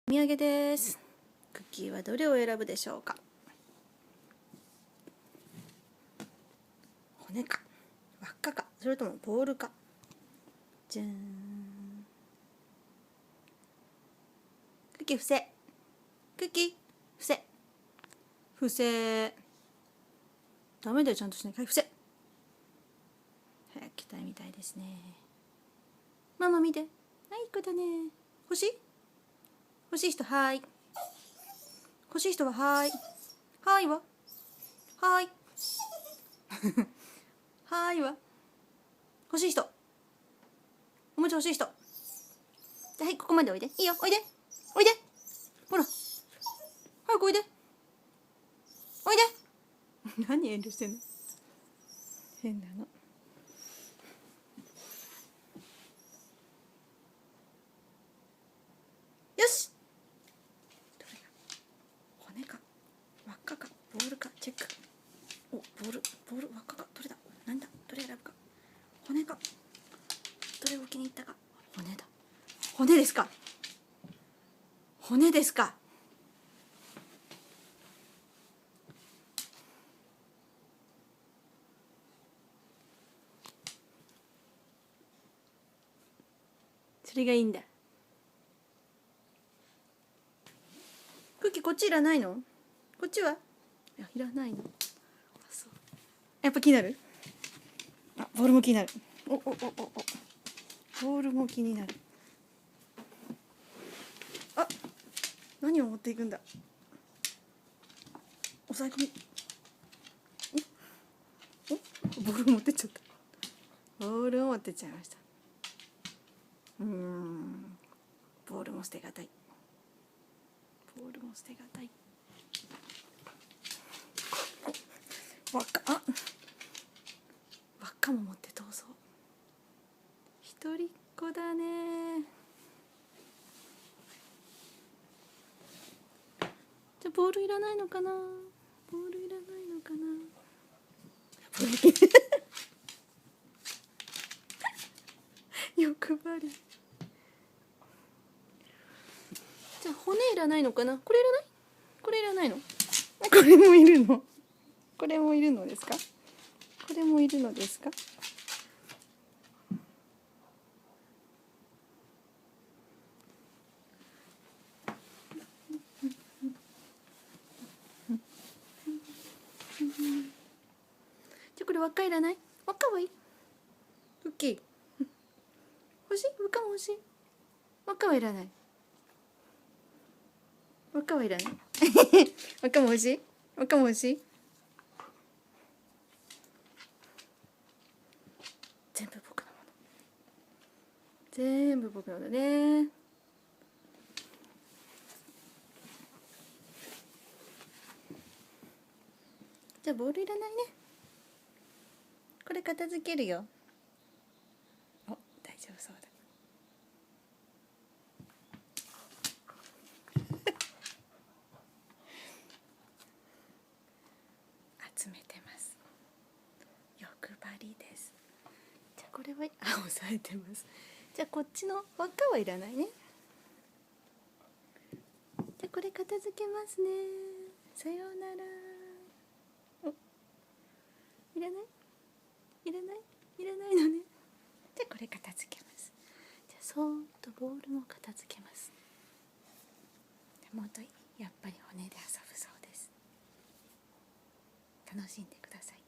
お土産です。クッキーはどれを選ぶでしょうか。骨か輪っかか、それともボールか。じゃーん。クッキー伏せ。クッキー伏せ。伏せ。ダメだよ、ちゃんとしない。はい、伏せ。早く来たいみたいですね。ママ見て。はい、いい子だね。欲しい？欲しい人はーい。欲しい人ははーい。はーいわ。はーい。はーいわ。欲しい人。おもちゃ欲しい人。はい、ここまでおいで。いいよ、おいで。おいで。ほら。早くおいで。おいで。何遠慮してんの？変なの。よし。どれが？骨か輪っかかボールかチェック。お、ボール輪っかか、どれだ？なんだ？どれ選ぶか。骨か。どれを気に入ったか。骨だ。骨ですか。骨ですか。それがいいんだ。クッキーこっちいらないの？こっちは？いらないの。そう。やっぱ気になる？あ、ボールも気になる。お。ボールも気になる。あ、何を持っていくんだ。抑え込み。ボール持ってっちゃった。ボールを持ってっちゃいました。ボールも捨てがたい。ボールも捨てがたい。輪っかも持って逃走。一人っ子だね。じゃあボールいらないのかな。ボールいらないのかな。欲張り。じゃあ骨いらないのかな。これいらない？これいらないの？これもいるの？これもいるのですか？これもいるのですか？じゃあこれ輪っかいらない？輪っかはいい？クッキー欲しい？輪っかも欲しい？輪っかはいらない。輪っかはいらない。輪っかも欲しい？輪っかも欲しい？全部僕のもの。全部僕のだね。じゃあボールいらないね。これ片付けるよ。お、大丈夫そうだ。集めてます。欲張りです。じゃあこれは押さえてます。じゃあこっちの輪っかはいらないね。じゃあこれ片付けますね。さようなら。いらない？いらない？いらないのね。じゃあこれ片付けます。じゃあそーっとボールも片付けます。やっぱり骨で遊ぶそうです。楽しんでください。